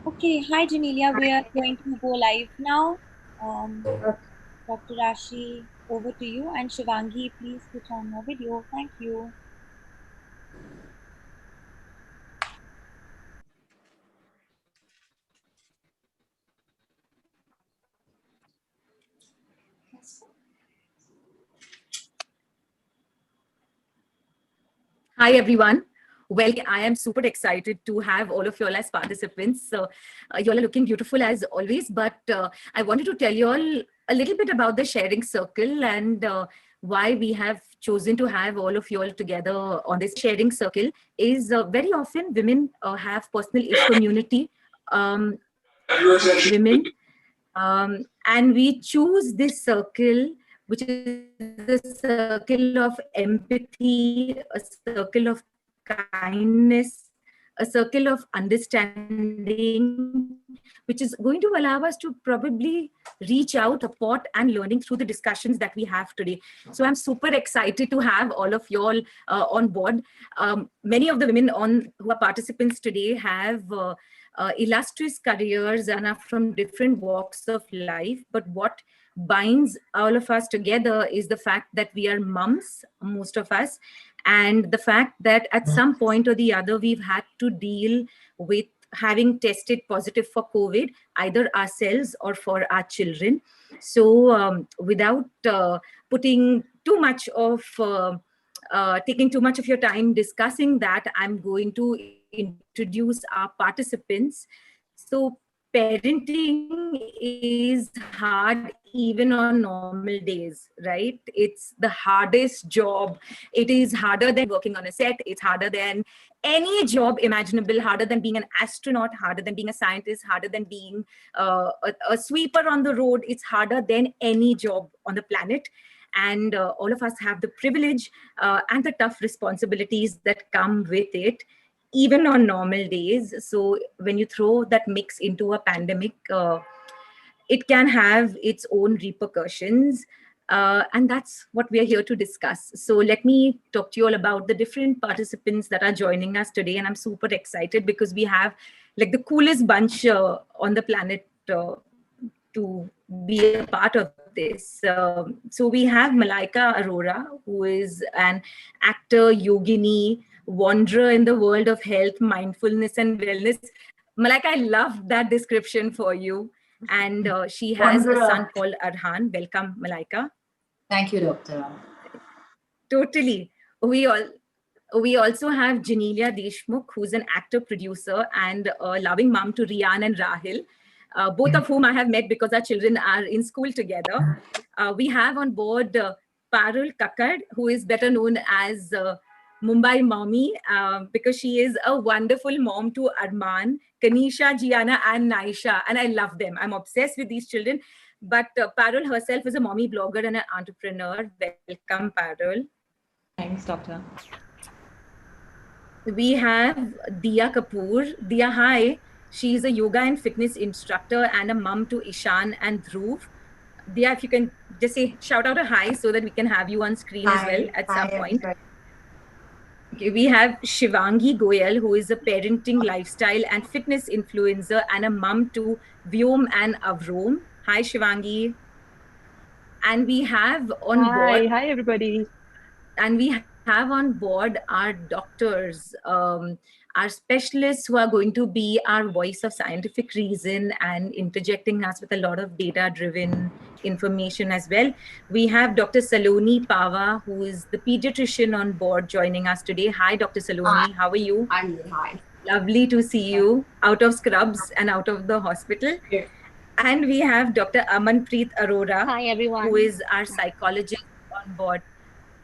Okay, hi Janelia, we are going to go live now. Um, Dr. Raashi, over to you, and Shivangi, please switch on your video. Thank you. Hi, everyone. I am super excited to have all of you all as participants. You all are looking beautiful as always, but I wanted to tell you all a little bit about the sharing circle and why we have chosen to have all of you all together on this sharing circle is very often women have personal issue community women and we choose this circle, which is a circle of empathy, a circle of kindness, a circle of understanding, which is going to allow us to probably reach out, support, and learning through the discussions that we have today. So I'm super excited to have all of you all on board. Many of the women who are participants today have illustrious careers and are from different walks of life. But what binds all of us together is the fact that we are mums, most of us, and the fact that at some point or the other, we've had to deal with having tested positive for COVID, either ourselves or for our children. So, without putting too much of taking too much of your time discussing that, I'm going to introduce our participants. So, parenting is hard even on normal days, right? It's the hardest job. It is harder than working on a set. It's harder than any job imaginable, harder than being an astronaut, harder than being a scientist, harder than being a sweeper on the road. It's harder than any job on the planet. And all of us have the privilege and the tough responsibilities that come with it, even on normal days. So when you throw that mix into a pandemic, it can have its own repercussions. And that's what we are here to discuss. So let me talk to you all about the different participants that are joining us today. And I'm super excited because we have like the coolest bunch on the planet to be a part of this. So we have Malaika Arora, who is an actor, yogini, wanderer in the world of health, mindfulness, and wellness. Malaika, I love that description for you. And she has a son called Arhan. Welcome, Malaika. Thank you, Doctor. Totally. We all we also have Genelia Deshmukh, who's an actor, producer, and a loving mom to Rian and Rahil, both of whom I have met because our children are in school together. We have on board Parul Kakad, who is better known as Mumbai Mommy, because she is a wonderful mom to Arman, Kanisha, Gianna, and Naisha. And I love them. I'm obsessed with these children. But Parul herself is a mommy blogger and an entrepreneur. Welcome, Parul. Thanks, Doctor. We have Diya Kapoor. Diya, hi. She's a yoga and fitness instructor and a mom to Ishan and Dhruv. Diya, if you can just say, shout out a hi so that we can have you on screen as well at some point. Okay, we have Shivangi Goel, who is a parenting, lifestyle, and fitness influencer and a mom to Vyom and Avrom. Hi, Shivangi. And we have on board. Hi everybody. And we have on board our doctors, our specialists who are going to be our voice of scientific reason and interjecting us with a lot of data driven information as well. We have Dr. Salloni Pahwa, who is the pediatrician on board, joining us today. Hi, Dr. Salloni. How are you? I'm good. Hi. Lovely to see you out of scrubs and out of the hospital. Yeah. And we have Dr. Amanpreet Arora, Hi, everyone. who is our psychologist on board.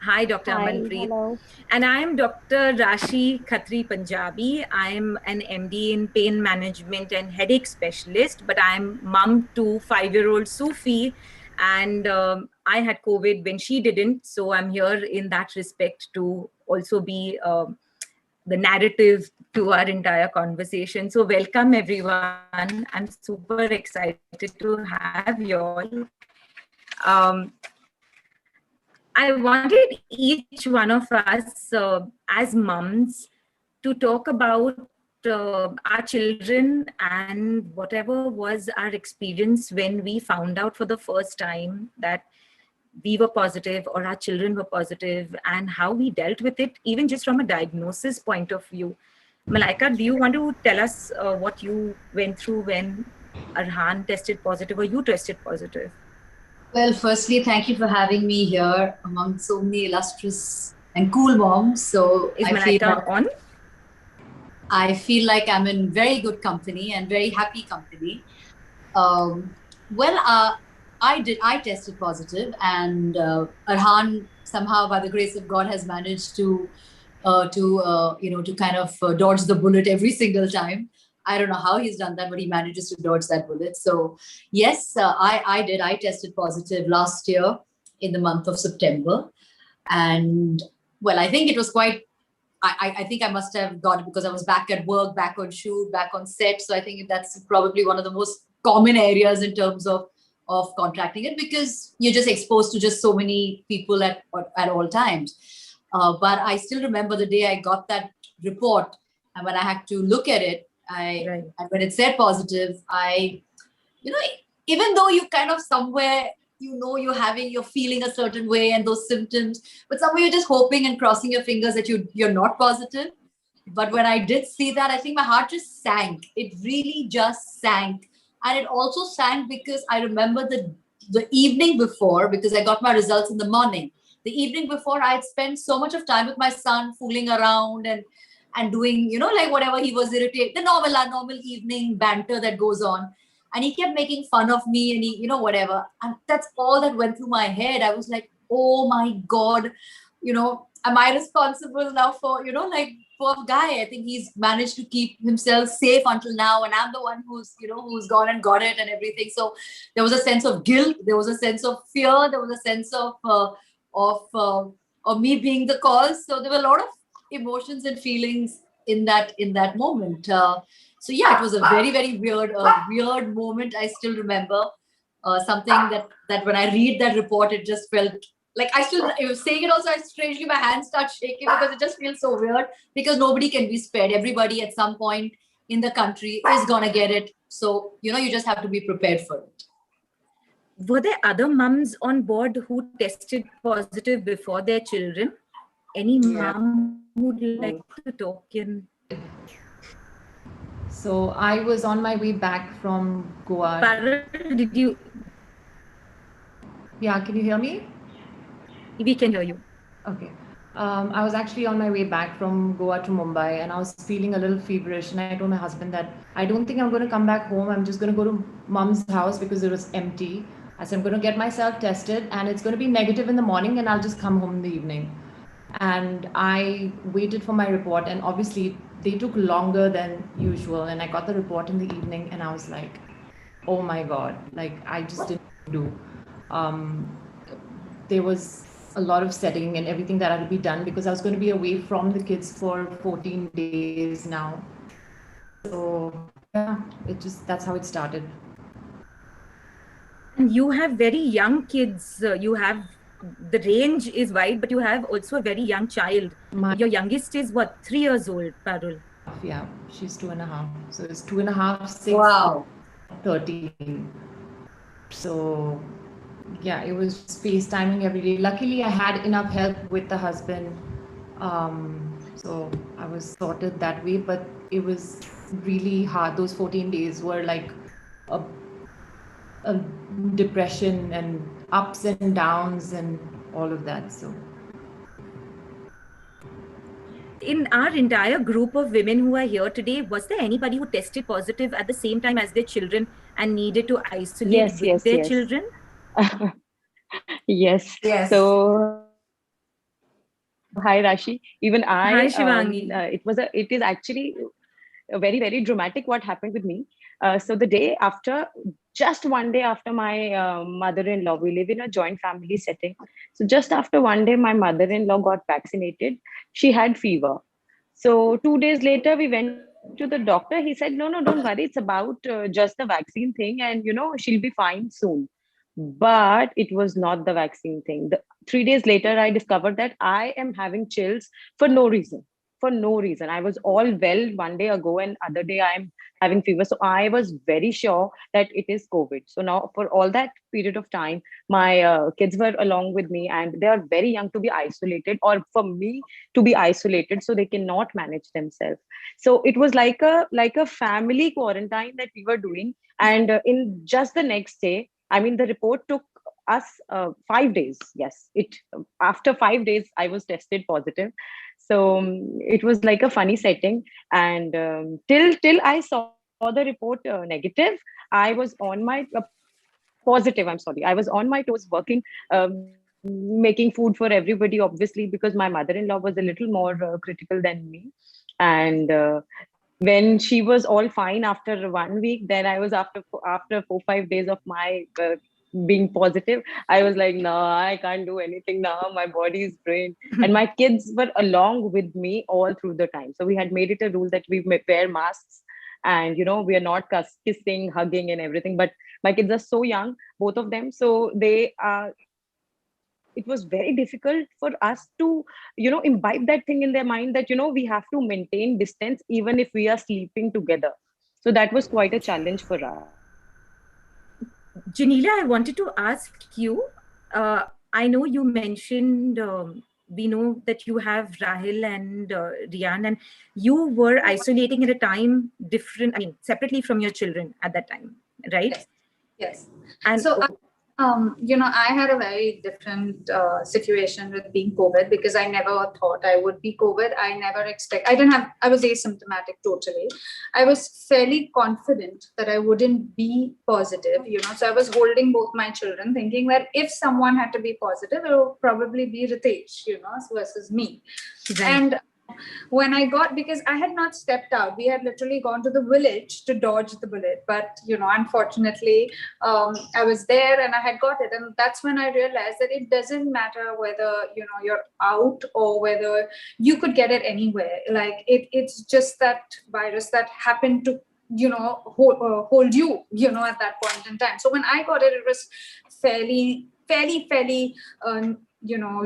Hi, Dr. Hi, Amanpreet. hello. And I'm Dr. Raashi Khatri Panjabi. I'm an MD in pain management and headache specialist, but I'm mom to 5-year-old Sufi. And I had COVID when she didn't. So I'm here in that respect to also be the narrative to our entire conversation. So welcome, everyone. I'm super excited to have you all. I wanted each one of us as moms to talk about our children and whatever was our experience when we found out for the first time that we were positive or our children were positive, and how we dealt with it, even just from a diagnosis point of view. Malaika, do you want to tell us what you went through when Arhan tested positive or you tested positive? Well, firstly, thank you for having me here among so many illustrious and cool moms. So Is Malaika on? I feel like I'm in very good company and very happy company. Well, I tested positive, and Arhan somehow, by the grace of God, has managed to kind of dodge the bullet every single time. I don't know how he's done that, but he manages to dodge that bullet. So yes, I did. I tested positive last year in the month of September, and well, I think it was quite. I think I must have got it because I was back at work, back on shoot, back on set. So I think that's probably one of the most common areas in terms of contracting it, because you're just exposed to just so many people at all times. But I still remember the day I got that report, and when I had to look at it, and when it said positive, you know, even though you kind of somewhere, you're feeling a certain way and those symptoms, but somewhere you're just hoping and crossing your fingers that you're not positive. But when I did see that, I think my heart just sank. It really just sank. And it also sank because I remember the evening before, because I got my results in the morning. The evening before, I had spent so much of time with my son, fooling around and doing, like whatever he was irritated, the normal evening banter that goes on. And he kept making fun of me, and he, whatever. And that's all that went through my head. I was like, oh my God, am I responsible now for, like, poor guy. I think he's managed to keep himself safe until now. And I'm the one who's gone and got it and everything. So there was a sense of guilt. There was a sense of fear. There was a sense of me being the cause. So there were a lot of emotions and feelings in that moment. So yeah, it was a very, very weird moment. I still remember something that when I read that report, it just felt like I was saying it also, strangely, my hands start shaking because it just feels so weird, because nobody can be spared. Everybody at some point in the country is going to get it. So, you just have to be prepared for it. Were there other mums on board who tested positive before their children? Any mum who'd like to talk in? So I was on my way back from Goa. Parul, did you? Yeah, can you hear me? We can hear you. Okay. I was actually on my way back from Goa to Mumbai, and I was feeling a little feverish, and I told my husband that I don't think I'm going to come back home. I'm just going to go to mom's house because it was empty. I said, I'm going to get myself tested, and it's going to be negative in the morning, and I'll just come home in the evening. And I waited for my report, and obviously they took longer than usual, and I got the report in the evening, and I was like, oh my God, like I just didn't do. There was a lot of setting and everything that had to be done because I was going to be away from the kids for 14 days now. So yeah, that's how it started. And you have very young kids. The range is wide, but you have also a very young child. Your youngest is what, 3 years old, Parul? Yeah, she's 2.5. So it's 2.5, 6, wow, 13. So yeah, it was FaceTiming every day. Luckily, I had enough help with the husband. So I was sorted that way, but it was really hard. Those 14 days were like a depression and ups and downs and all of that. So in our entire group of women who are here today, was there anybody who tested positive at the same time as their children and needed to isolate with their children? Yes. So hi Raashi. Even Hi Shivangi. It is actually very, very dramatic what happened with me. So the day after, just one day after my mother-in-law, we live in a joint family setting. So just after one day, my mother-in-law got vaccinated. She had fever. So 2 days later, we went to the doctor. He said, no, don't worry. It's about just the vaccine thing. And, she'll be fine soon. But it was not the vaccine thing. 3 days later, I discovered that I am having chills for no reason. for no reason. I was all well one day ago, and other day I'm having fever. So I was very sure that it is COVID. So now for all that period of time, my kids were along with me, and they are very young to be isolated, or for me to be isolated, so they cannot manage themselves. So it was like a family quarantine that we were doing, and in just the next day, I mean, the report took us 5 days. Yes, it after 5 days I was tested positive. So it was like a funny setting, and till I saw the report negative, I was on my positive. I'm sorry, I was on my toes working, making food for everybody, obviously, because my mother-in-law was a little more critical than me. And when she was all fine after 1 week, then I was after 4 5 days of my being positive, I was like, no, I can't do anything now, my body is drained. And my kids were along with me all through the time, so we had made it a rule that we wear masks, and we are not kissing, hugging and everything. But my kids are so young, both of them, so they are, it was very difficult for us to imbibe that thing in their mind, that we have to maintain distance even if we are sleeping together. So that was quite a challenge for us. Janila, I wanted to ask you. I know you mentioned, we know that you have Rahil and Rian, and you were isolating at a time different, I mean, separately from your children at that time, right? Yes. And So, I had a very different situation with being COVID, because I never thought I would be COVID. I was asymptomatic totally. I was fairly confident that I wouldn't be positive, so I was holding both my children, thinking that if someone had to be positive, it would probably be Ritesh, versus me. right. And when I got, because I had not stepped out, we had literally gone to the village to dodge the bullet. But, unfortunately, I was there and I had got it. And that's when I realized that it doesn't matter whether, you're out or whether you could get it anywhere. Like it's just that virus that happened to hold you, at that point in time. So when I got it, it was fairly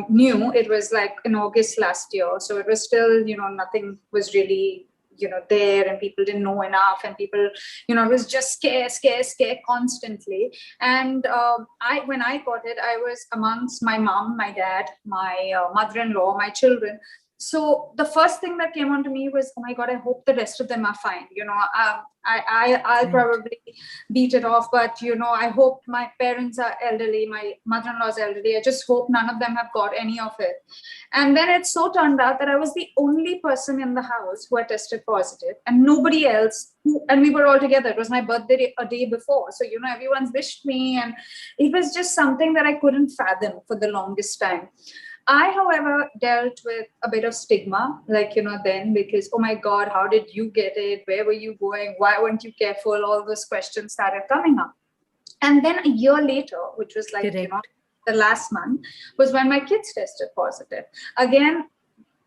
new. It was like in August last year, so it was still, nothing was really there, and people didn't know enough, and people, it was just scare constantly. And when I got it, I was amongst my mom, my dad, my mother-in-law, my children. So the first thing that came onto me was, oh my God, I hope the rest of them are fine. I'll probably beat it off, but I hope my parents are elderly, my mother-in-law's elderly. I just hope none of them have got any of it. And then it so turned out that I was the only person in the house who had tested positive, and nobody else and we were all together. It was my birthday a day before. So, everyone's wished me, and it was just something that I couldn't fathom for the longest time. I, however, dealt with a bit of stigma, then, because, oh my God, how did you get it? Where were you going? Why weren't you careful? All those questions started coming up. And then a year later, which was the last month, was when my kids tested positive. Again,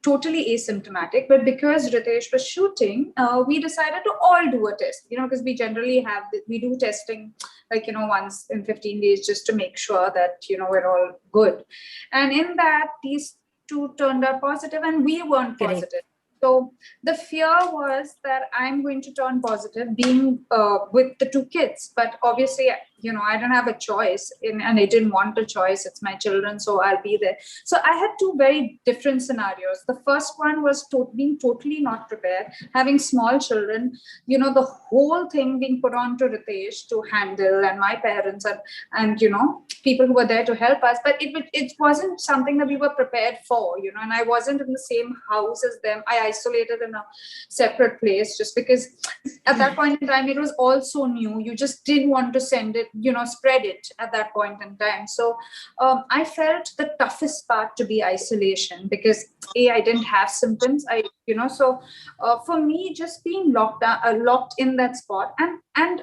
totally asymptomatic, but because Ritesh was shooting, we decided to all do a test, because we generally we do testing once in 15 days, just to make sure that, we're all good. And in that, these two turned out positive and we weren't positive. So the fear was that I'm going to turn positive being with the two kids. But obviously, I don't have a choice and I didn't want a choice. It's my children, so I'll be there. So I had two very different scenarios. The first one was being totally not prepared, having small children, the whole thing being put on to Ritesh to handle, and my parents and people who were there to help us. But it wasn't something that we were prepared for, and I wasn't in the same house as them. I isolated in a separate place, just because at that point in time, it was all so new. You just didn't want to send it, spread it at that point in time. So I felt the toughest part to be isolation, because I didn't have symptoms. For me, just being locked in that spot, and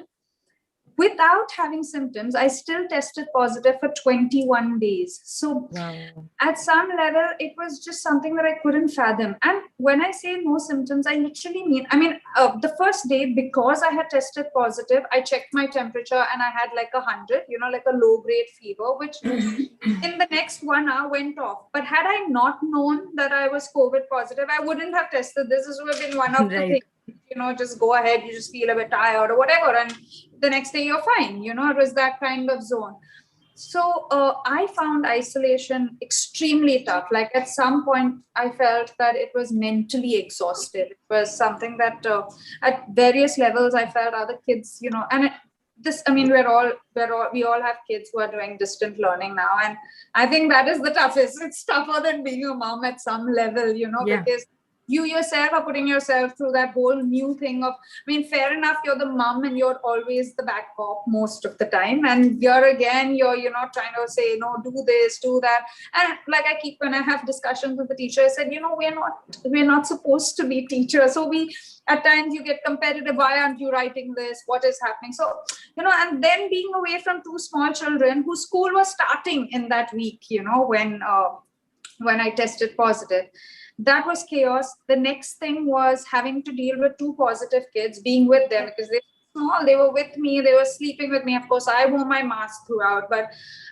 without having symptoms, I still tested positive for 21 days. So at some level, it was just something that I couldn't fathom. And when I say no symptoms, I literally mean, the first day, because I had tested positive, I checked my temperature and I had like 100, like a low grade fever, which in the next 1 hour went off. But had I not known that I was COVID positive, I wouldn't have tested. This would have been one of the things, just go ahead, you just feel a bit tired or whatever, and the next day you're fine. It was that kind of zone. So I found isolation extremely tough. Like at some point, I felt that it was mentally exhausted. It was something that at various levels, I felt other kids, and we all have kids who are doing distant learning now. And I think that is the toughest. It's tougher than being a mom at some level, because you yourself are putting yourself through that whole new thing of, fair enough, you're the mom and you're always the back cop most of the time. And you're trying to say, no, do this, do that. And like when I have discussions with the teacher, I said, we're not supposed to be teachers. So at times you get competitive. Why aren't you writing this? What is happening? So, and then being away from 2 small children whose school was starting in that week, when I tested positive. That was chaos. The next thing was having to deal with 2 positive kids, being with them because they were small. They were with me. They were sleeping with me. Of course, I wore my mask throughout, but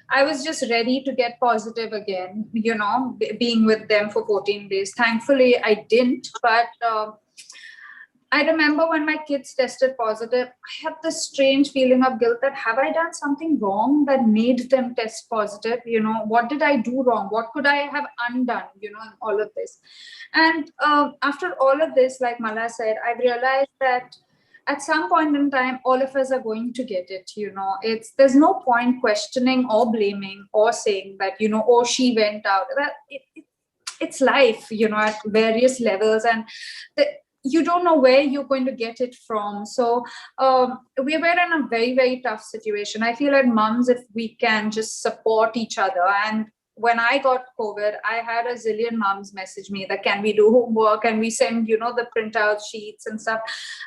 I was just ready to get positive again, being with them for 14 days. Thankfully, I didn't. But I remember when my kids tested positive, I had this strange feeling of guilt that have I done something wrong that made them test positive? What did I do wrong? What could I have undone, in all of this? And after all of this, like Mala said, I realized that at some point in time, all of us are going to get it, there's no point questioning or blaming or saying that, oh, she went out. That it's life, at various levels. And you don't know where you're going to get it from. So we were in a very, very tough situation. I feel like moms, if we can just support each other. And when I got COVID, I had a zillion moms message me that, can we do homework? Can we send, the printout sheets and stuff?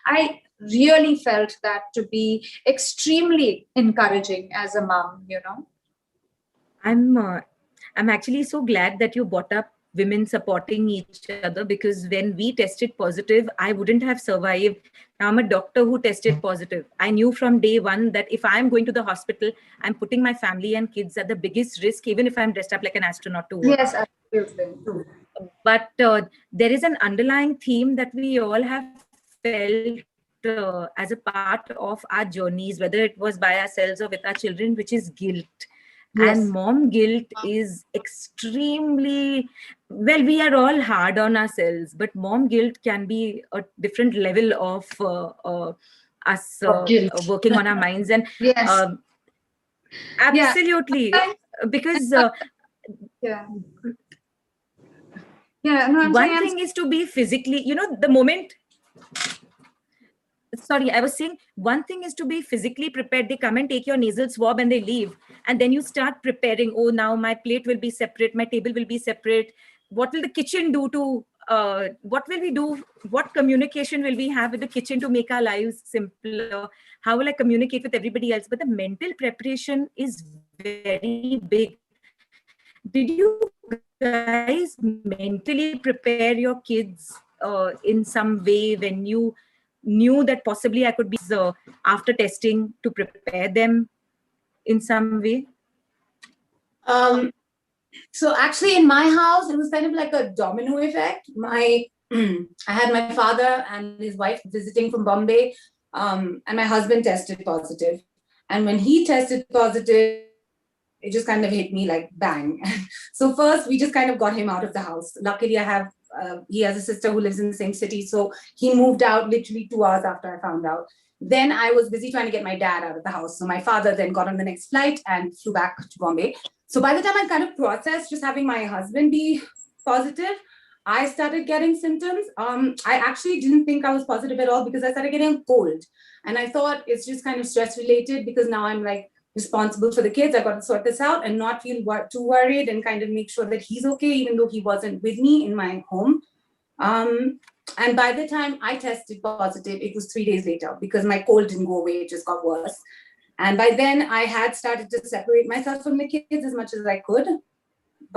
I really felt that to be extremely encouraging as a mom, I'm actually so glad that you brought up women supporting each other, because when we tested positive, I wouldn't have survived. Now I'm a doctor who tested positive. I knew from day one that if I'm going to the hospital, I'm putting my family and kids at the biggest risk, even if I'm dressed up like an astronaut to work. Yes, absolutely. But there is an underlying theme that we all have felt as a part of our journeys, whether it was by ourselves or with our children, which is guilt. Yes. And mom guilt is extremely, well, we are all hard on ourselves, but mom guilt can be a different level of us working on our minds. And yes. Absolutely, because one thing is to be physically, the moment. Sorry, I was saying one thing is to be physically prepared. They come and take your nasal swab and they leave. And then you start preparing. Oh, now my plate will be separate. My table will be separate. What will the kitchen do to, what will we do? What communication will we have with the kitchen to make our lives simpler? How will I communicate with everybody else? But the mental preparation is very big. Did you guys mentally prepare your kids in some way when you knew that possibly I could be after testing, to prepare them in some way? So actually in my house, it was kind of like a domino effect. I had my father and his wife visiting from Bombay, and my husband tested positive. And when he tested positive, it just kind of hit me like bang. So first we just kind of got him out of the house. Luckily he has a sister who lives in the same city. So he moved out literally 2 hours after I found out. Then I was busy trying to get my dad out of the house. So my father then got on the next flight and flew back to Bombay. So by the time I kind of processed just having my husband be positive, I started getting symptoms. I actually didn't think I was positive at all because I started getting a cold. And I thought it's just kind of stress related because now I'm like responsible for the kids. I got to sort this out and not feel too worried and kind of make sure that he's okay, even though he wasn't with me in my home. And by the time I tested positive, it was 3 days later because my cold didn't go away. It just got worse. And by then I had started to separate myself from the kids as much as I could.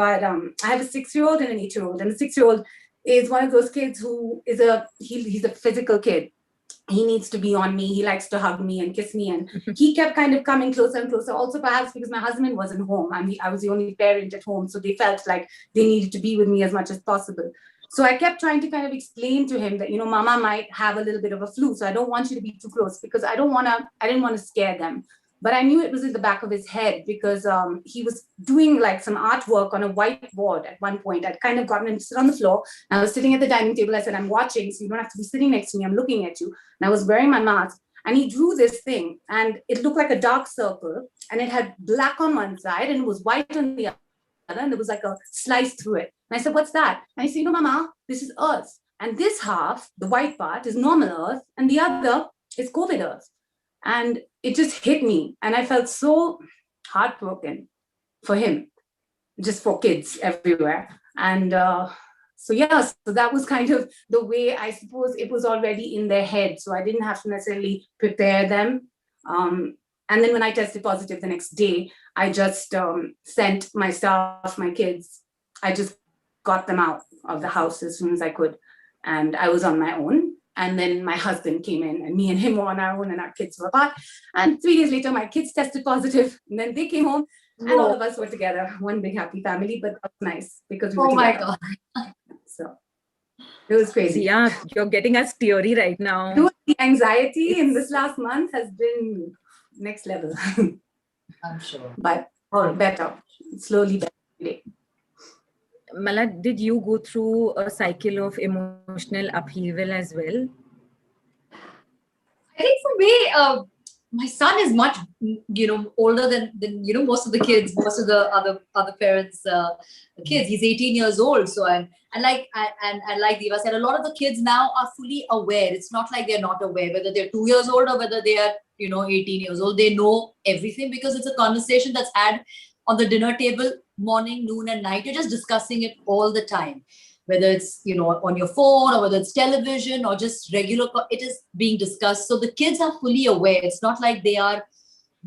But I have a 6-year-old and an 8-year-old, and the 6-year-old is one of those kids who is he's a physical kid. He needs to be on me. He likes to hug me and kiss me. And he kept kind of coming closer and closer. Also, perhaps because my husband wasn't home. I was the only parent at home. So they felt like they needed to be with me as much as possible. So I kept trying to kind of explain to him that, Mama might have a little bit of a flu. So I don't want you to be too close because I didn't want to scare them. But I knew it was in the back of his head because he was doing like some artwork on a whiteboard at one point. I'd kind of gotten him to sit on the floor. And I was sitting at the dining table. I said, I'm watching, so you don't have to be sitting next to me. I'm looking at you. And I was wearing my mask. And he drew this thing. And it looked like a dark circle. And it had black on one side and it was white on the other. And there was like a slice through it. And I said, what's that? And he said, Mama, this is Earth. And this half, the white part, is normal Earth. And the other is COVID Earth. And it just hit me. And I felt so heartbroken for him, just for kids everywhere. And so that was kind of the way, I suppose it was already in their head. So I didn't have to necessarily prepare them. And then when I tested positive the next day, I just sent my staff, my kids, I just got them out of the house as soon as I could. And I was on my own. And then my husband came in and me and him were on our own and our kids were apart. And 3 days later, my kids tested positive. And then they came home and all of us were together. One big happy family, but that was nice because we were together. God. So it was crazy. Yeah, you're getting us teary right now. The anxiety in this last month has been next level. I'm sure. But better, slowly better. Mala, did you go through a cycle of emotional upheaval as well? I think for me, my son is much, older than most of the kids, most of the other parents' kids. He's 18 years old. So and like Diva said, a lot of the kids now are fully aware. It's not like they're not aware, whether they're 2 years old or whether they are 18 years old. They know everything because it's a conversation that's had on the dinner table, morning, noon, and night. You're just discussing it all the time. Whether it's, on your phone or whether it's television or just regular, it is being discussed. So the kids are fully aware. It's not like they are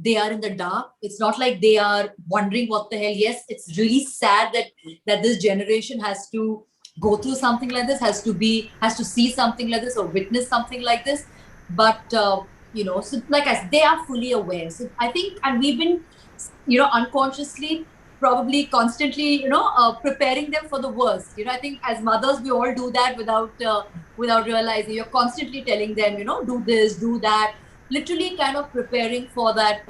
in the dark. It's not like they are wondering what the hell. Yes, it's really sad that this generation has to go through something like this, has to see something like this or witness something like this. But, so like I said, they are fully aware. So I think, and we've been, unconsciously, probably constantly, preparing them for the worst. I think as mothers, we all do that without realizing. You're constantly telling them, do this, do that, literally kind of preparing for that,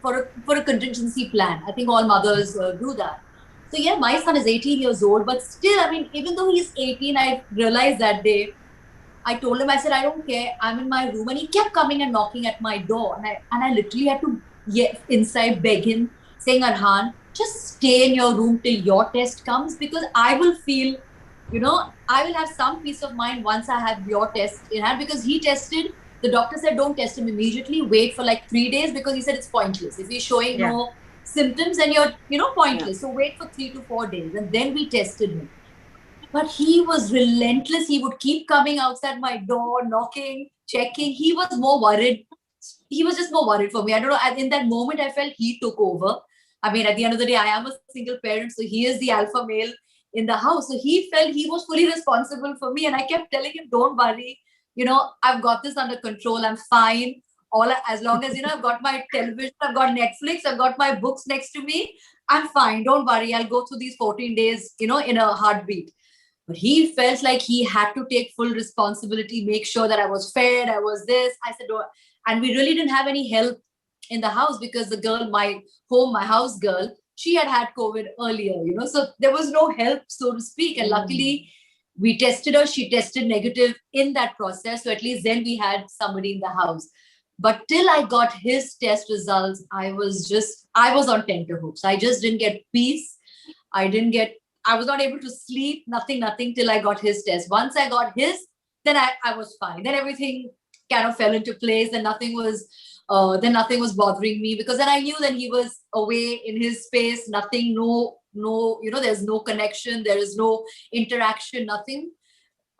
for a contingency plan. I think all mothers do that. So yeah, my son is 18 years old, but still, I mean, even though he's 18, I realized that day, I told him, I said, I don't care. I'm in my room. And he kept coming and knocking at my door. And I literally had to inside beg him, saying, Arhan, just stay in your room till your test comes, because I will feel, I will have some peace of mind once I have your test in hand. Because he tested, the doctor said, don't test him immediately, wait for like 3 days, because he said it's pointless. If he's showing no symptoms, then you're, pointless. So wait for 3 to 4 days. And then we tested him. But he was relentless. He would keep coming outside my door, knocking, checking. He was more worried. He was just more worried for me. I don't know. In that moment, I felt he took over. I mean, at the end of the day, I am a single parent. So he is the alpha male in the house. So he felt he was fully responsible for me. And I kept telling him, don't worry. I've got this under control. I'm fine. As long as, I've got my television, I've got Netflix, I've got my books next to me. I'm fine. Don't worry. I'll go through these 14 days, in a heartbeat. But he felt like he had to take full responsibility, make sure that I was fed, I was this. I said, oh. And we really didn't have any help in the house, because the girl, my house girl, she had COVID earlier, so there was no help, so to speak. And luckily we tested her, she tested negative in that process. So at least then we had somebody in the house. But till I got his test results, I was on tenterhooks. I just didn't get peace. I was not able to sleep, nothing till I got his test. Once I got his, then I was fine. Then everything kind of fell into place, and nothing was bothering me, because then I knew that he was away in his space, nothing, no, there's no connection, there is no interaction, nothing.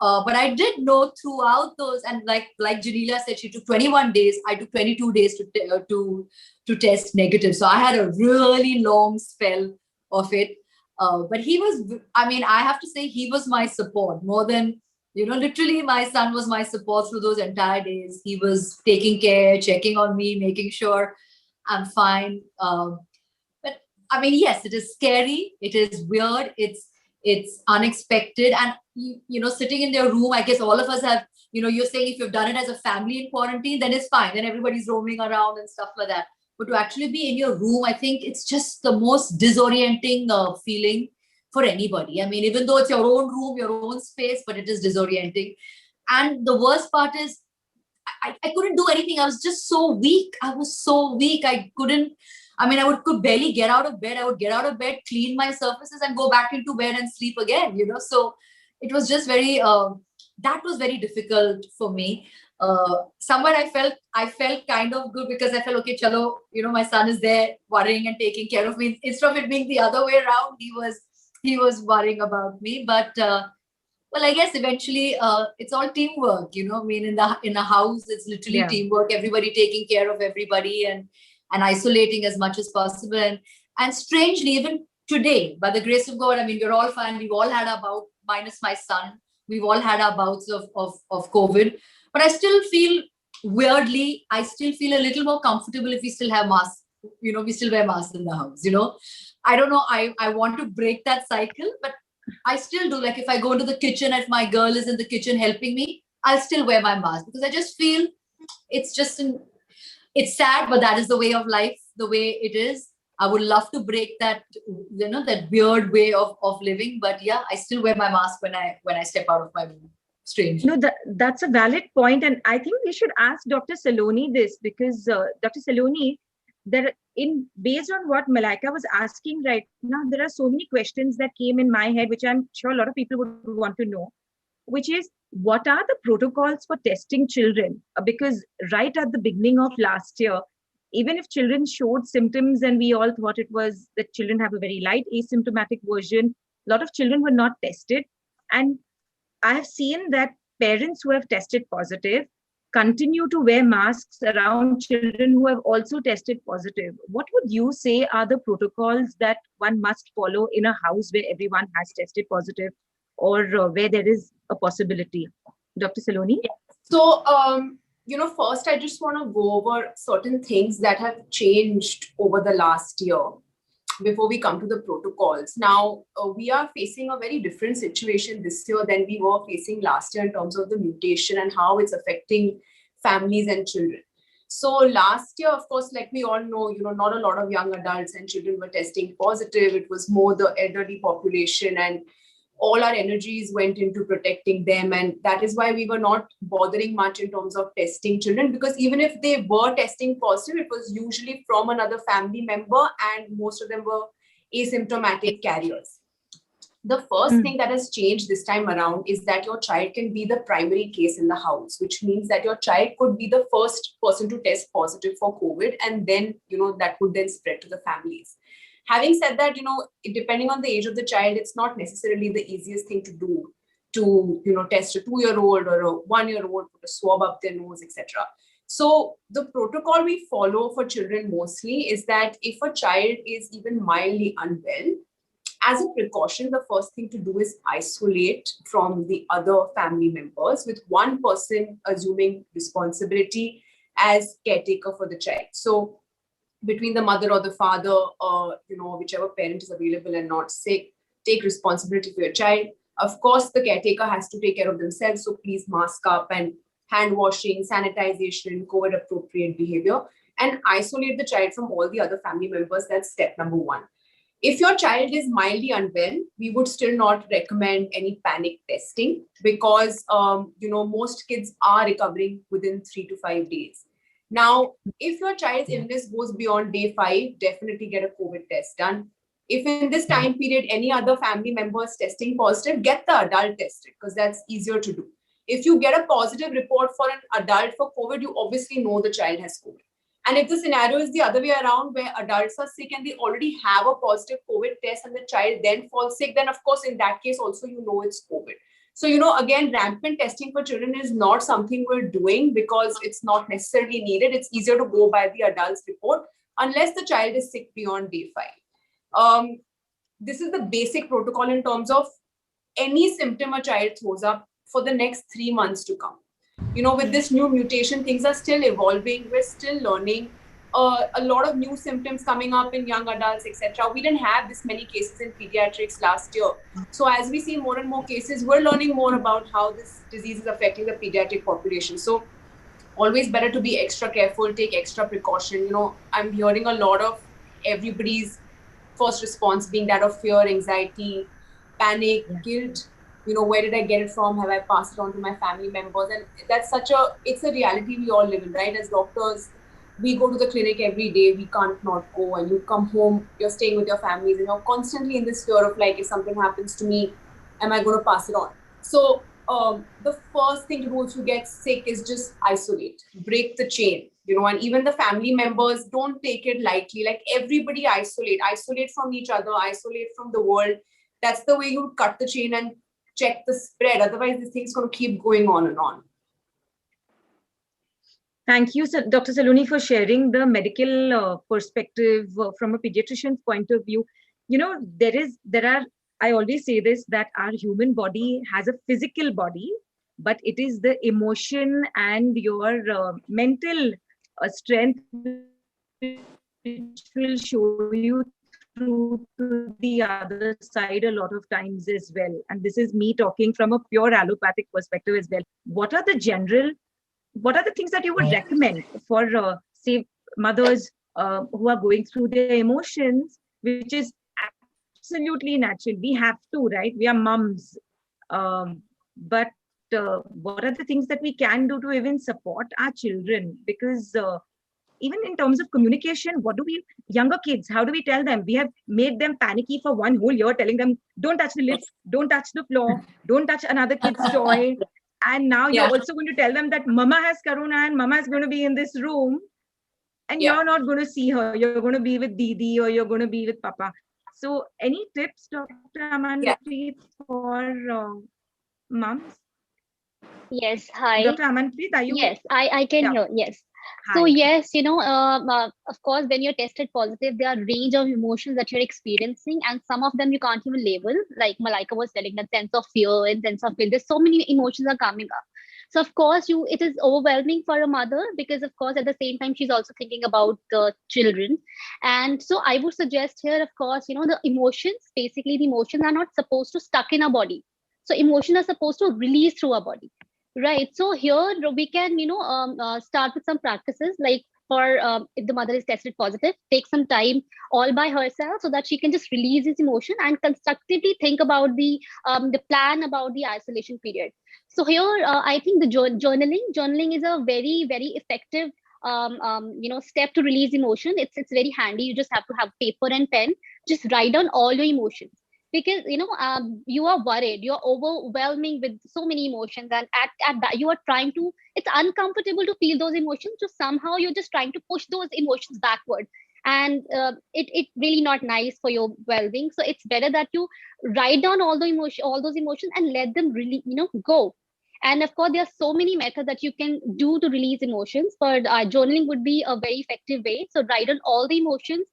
But I did know throughout those, and like Janila said, she took 21 days. I took 22 days to test negative. So I had a really long spell of it. But he was, I mean, I have to say he was my support more than, literally my son was my support through those entire days. He was taking care, checking on me, making sure I'm fine. But I mean, yes, it is scary. It is weird. It's unexpected. And, sitting in their room, I guess all of us have, you're saying if you've done it as a family in quarantine, then it's fine. Then everybody's roaming around and stuff like that. But to actually be in your room, I think it's just the most disorienting feeling for anybody. I mean, even though it's your own room, your own space, but it is disorienting. And the worst part is, I couldn't do anything. I was just so weak. I was so weak. I could barely get out of bed. I would get out of bed, clean my surfaces and go back into bed and sleep again, So it was just that was very difficult for me. Somewhere I felt kind of good because I felt, okay, chalo, my son is there worrying and taking care of me. Instead of it being the other way around, he was worrying about me. But, well, I guess eventually it's all teamwork, I mean, in a house, it's literally teamwork, everybody taking care of everybody and isolating as much as possible. And strangely, even today, by the grace of God, I mean, we're all fine. We've all had our bout, minus my son. We've all had our bouts of COVID. But I still feel weirdly, I still feel a little more comfortable if we still have masks. We still wear masks in the house, I don't know. I want to break that cycle, but I still do. Like if I go into the kitchen, if my girl is in the kitchen helping me, I'll still wear my mask because I just feel it's sad, but that is the way of life, the way it is. I would love to break that, that weird way of living. But yeah, I still wear my mask when I step out of my room. Strange. No, that's a valid point. And I think we should ask Dr. Salloni this because Dr. Salloni, based on what Malaika was asking right now, there are so many questions that came in my head, which I'm sure a lot of people would want to know, which is, what are the protocols for testing children? Because right at the beginning of last year, even if children showed symptoms and we all thought it was that children have a very light asymptomatic version, a lot of children were not tested. And I have seen that parents who have tested positive continue to wear masks around children who have also tested positive. What would you say are the protocols that one must follow in a house where everyone has tested positive or where there is a possibility? Dr. Salloni? So, first I just want to go over certain things that have changed over the last year before we come to the protocols. Now, we are facing a very different situation this year than we were facing last year in terms of the mutation and how it's affecting families and children. So last year, of course, like we all know, not a lot of young adults and children were testing positive. It was more the elderly population, and all our energies went into protecting them. And that is why we were not bothering much in terms of testing children, because even if they were testing positive, it was usually from another family member, and most of them were asymptomatic carriers. The first thing that has changed this time around is that your child can be the primary case in the house, which means that your child could be the first person to test positive for COVID, and then, that would then spread to the families. Having said that, depending on the age of the child, it's not necessarily the easiest thing to do to, test a 2-year-old or a 1-year-old, put a swab up their nose, etc. So the protocol we follow for children mostly is that if a child is even mildly unwell, as a precaution, the first thing to do is isolate from the other family members, with one person assuming responsibility as caretaker for the child. So between the mother or the father, whichever parent is available and not sick, take responsibility for your child. Of course, the caretaker has to take care of themselves. So please mask up and hand washing, sanitization, COVID appropriate behavior, and isolate the child from all the other family members. That's step number one. If your child is mildly unwell, we would still not recommend any panic testing because, most kids are recovering within 3 to 5 days. Now, if your child's illness goes beyond day 5, definitely get a COVID test done. If in this time period, any other family member is testing positive, get the adult tested because that's easier to do. If you get a positive report for an adult for COVID, you obviously know the child has COVID. And if the scenario is the other way around, where adults are sick and they already have a positive COVID test and the child then falls sick, then of course, in that case also, it's COVID. So, again, rampant testing for children is not something we're doing because it's not necessarily needed. It's easier to go by the adult's report unless the child is sick beyond day 5. This is the basic protocol in terms of any symptom a child throws up for the next 3 months to come. With this new mutation, things are still evolving. We're still learning. A lot of new symptoms coming up in young adults, etc. We didn't have this many cases in pediatrics last year. So as we see more and more cases, we're learning more about how this disease is affecting the pediatric population. So always better to be extra careful, take extra precaution. I'm hearing a lot of everybody's first response being that of fear, anxiety, panic, guilt. Where did I get it from? Have I passed it on to my family members? And that's it's a reality we all live in, right? As doctors, we go to the clinic every day, we can't not go, and you come home, you're staying with your families, and you're constantly in this fear of like, if something happens to me, am I going to pass it on? So the first thing to do if you get sick is just isolate, break the chain, and even the family members, don't take it lightly. Like everybody isolate from each other, isolate from the world. That's the way you cut the chain and check the spread. Otherwise, this thing's going to keep going on and on. Thank you, Dr. Salloni, for sharing the medical perspective from a pediatrician's point of view. I always say this, that our human body has a physical body, but it is the emotion and your mental strength which will show you through to the other side a lot of times as well. And this is me talking from a pure allopathic perspective as well. What are the things that you would recommend for, say, mothers who are going through their emotions, which is absolutely natural? We have to, right? We are mums. But what are the things that we can do to even support our children? Because even in terms of communication, younger kids, how do we tell them? We have made them panicky for one whole year, telling them, don't touch the lips, don't touch the floor, don't touch another kid's toy. And now you're also going to tell them that mama has corona and mama is going to be in this room and you're not going to see her. You're going to be with Didi or you're going to be with Papa. So any tips, Dr. Amanpreet, for moms? Yes, hi. Dr. Amanpreet, are you? Yes, I can hear, yes. Hi. So yes, of course, when you're tested positive, there are a range of emotions that you're experiencing, and some of them you can't even label. Like Malaika was telling, that sense of fear and sense of guilt. There's so many emotions are coming up. So of course, it is overwhelming for a mother, because of course at the same time she's also thinking about the children. And so I would suggest here, of course, the emotions. Basically, the emotions are not supposed to stuck in our body. So emotions are supposed to release through our body. Right. So here we can, start with some practices, like for if the mother is tested positive, take some time all by herself so that she can just release this emotion and constructively think about the plan about the isolation period. So here, I think the journaling is a very, very effective step to release emotion. It's very handy. You just have to have paper and pen. Just write down all your emotions, because you are worried, you're overwhelming with so many emotions, and at that you are trying to, it's uncomfortable to feel those emotions, so somehow you're just trying to push those emotions backward, and it really not nice for your well-being. So it's better that you write down all those emotions and let them really go. And of course, there are so many methods that you can do to release emotions, but journaling would be a very effective way. So write down all the emotions.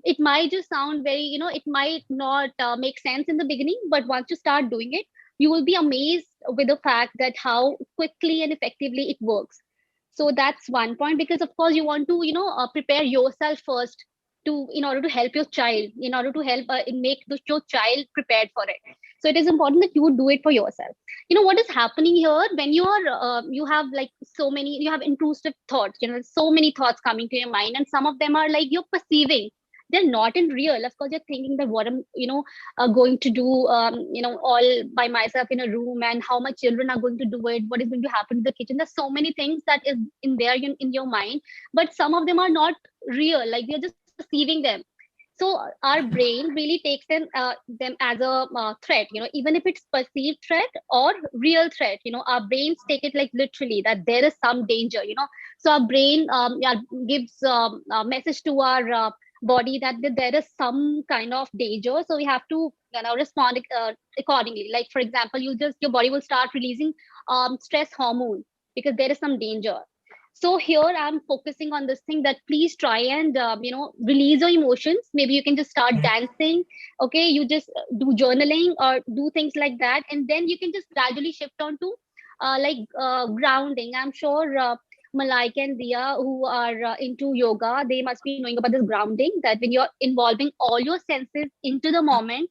It might just sound very, it might not make sense in the beginning, but once you start doing it, you will be amazed with the fact that how quickly and effectively it works. So that's one point, because of course you want to, prepare yourself first in order to help your child, in order to help make your child prepared for it. So it is important that you do it for yourself. What is happening here when you are, you have like you have intrusive thoughts, so many thoughts coming to your mind, and some of them are like you're perceiving. They're not in real. Of course, you're thinking that what I'm, going to do, all by myself in a room, and how my children are going to do it, what is going to happen in the kitchen. There's so many things that is in there in your mind, but some of them are not real. Like you're just perceiving them. So our brain really takes them as a threat, even if it's perceived threat or real threat, our brains take it like literally that there is some danger, So our brain gives a message to our body that there is some kind of danger, so we have to respond accordingly. Like for example, your body will start releasing stress hormone because there is some danger. So here I'm focusing on this thing, that please try and release your emotions. Maybe you can just start dancing, okay, you just do journaling or do things like that, and then you can just gradually shift on to grounding. I'm sure Malaika and Diya, who are into yoga, they must be knowing about this grounding, that when you're involving all your senses into the moment,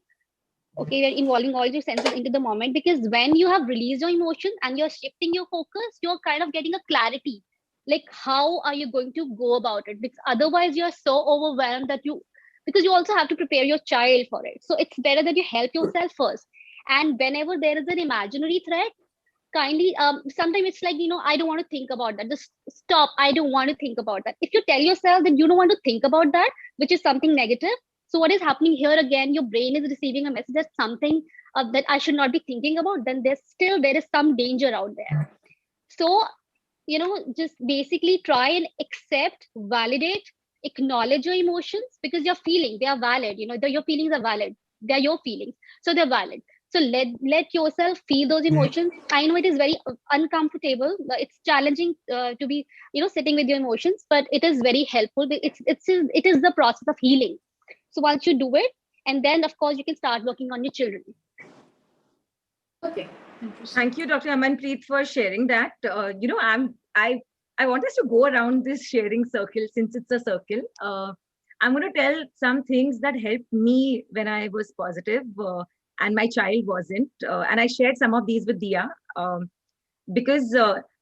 okay, you're involving all your senses into the moment, because when you have released your emotions and you're shifting your focus, you're kind of getting a clarity. Like, how are you going to go about it? Because otherwise, you're so overwhelmed that because you also have to prepare your child for it. So it's better that you help yourself first. And whenever there is an imaginary threat, kindly sometimes it's like, I don't want to think about that, just stop, I don't want to think about that. If you tell yourself that you don't want to think about that, which is something negative, so what is happening here again, your brain is receiving a message that something that I should not be thinking about, then there is some danger out there. So just basically try and accept, validate, acknowledge your emotions, because you're feeling they are valid. Your feelings are valid, they're your feelings, so they're valid. So let yourself feel those emotions. I know it is very uncomfortable, it's challenging to be sitting with your emotions, but it is very helpful. It is the process of healing. So once you do it, and then of course you can start working on your children. Okay. Thank you, Dr. Amanpreet, for sharing that. I want us to go around this sharing circle, since it's a circle. I'm going to tell some things that helped me when I was positive, and my child wasn't. And I shared some of these with Diya, because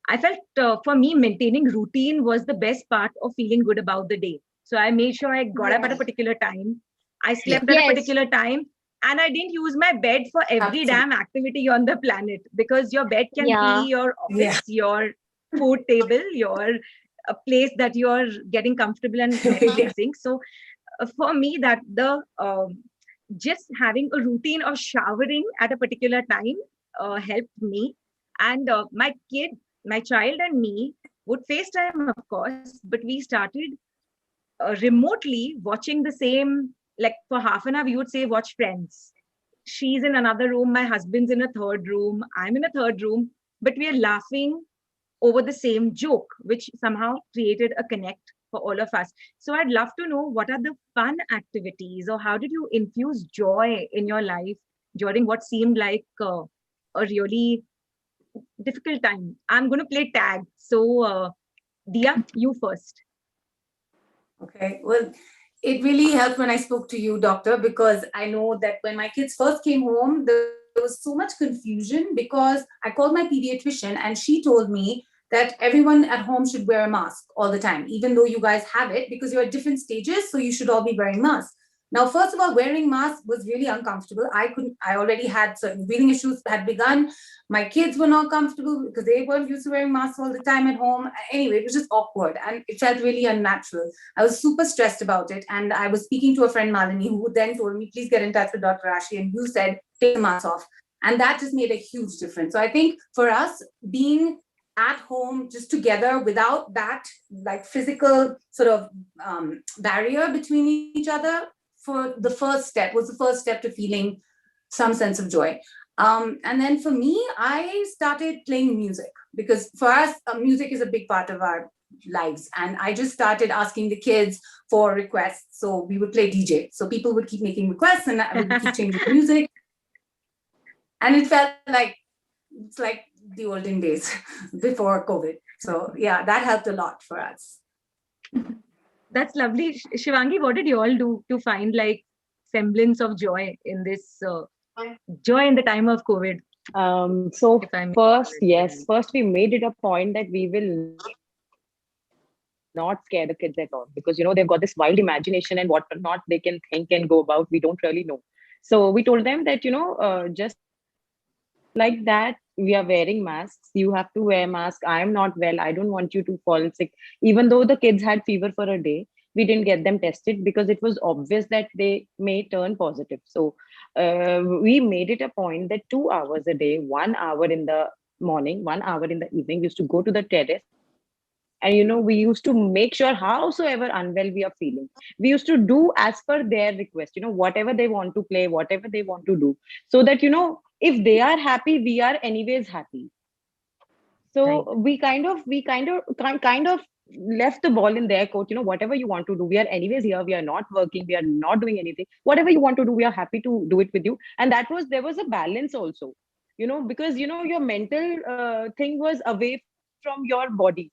I felt for me, maintaining routine was the best part of feeling good about the day. So I made sure I got up at a particular time. I slept at a particular time. And I didn't use my bed for every damn activity on the planet, because your bed can be your office, your food table, your a place that you're getting comfortable and relaxing. So for me, that the just having a routine of showering at a particular time helped me. And my child and me would FaceTime, of course, but we started remotely watching the same, like for half an hour, we would say watch Friends. She's in another room, my husband's in a third room, I'm in a third room, but we are laughing over the same joke, which somehow created a connect for all of us. So I'd love to know, what are the fun activities, or how did you infuse joy in your life during what seemed like a really difficult time? I'm going to play tag. So, Diya, you first. Okay, well, it really helped when I spoke to you, doctor, because I know that when my kids first came home, there was so much confusion, because I called my pediatrician and she told me that everyone at home should wear a mask all the time, even though you guys have it, because you're at different stages, so you should all be wearing masks. Now, first of all, wearing masks was really uncomfortable. I already had certain breathing issues had begun. My kids were not comfortable because they weren't used to wearing masks all the time at home. Anyway, it was just awkward and it felt really unnatural. I was super stressed about it. And I was speaking to a friend, Malini, who then told me, please get in touch with Dr. Raashi. And you said, take the mask off. And that just made a huge difference. So I think for us, being at home just together without that like physical sort of barrier between each other was the first step to feeling some sense of joy. And then for me, I started playing music, because for us, music is a big part of our lives. And I just started asking the kids for requests. So we would play DJ. So people would keep making requests and I would keep changing the music. And it felt like, it's like the olden days before COVID. So yeah, that helped a lot for us. That's lovely. Shivangi, what did you all do to find like semblance of joy in this joy in the time of COVID? So first we made it a point that we will not scare the kids at all, because they've got this wild imagination and what not they can think and go about, we don't really know. So we told them that just like that, we are wearing masks, you have to wear mask, I am not well, I don't want you to fall sick. Even though the kids had fever for a day, we didn't get them tested because it was obvious that they may turn positive. So we made it a point that 2 hours a day, 1 hour in the morning, 1 hour in the evening, we used to go to the terrace And we used to make sure, howsoever unwell we are feeling, we used to do as per their request, whatever they want to play, whatever they want to do, so that if they are happy, we are anyways happy. Right. So we kind of left the ball in their court. Whatever you want to do, we are anyways here. We are not working. We are not doing anything. Whatever you want to do, we are happy to do it with you. And there was a balance also, because your mental thing was away from your body.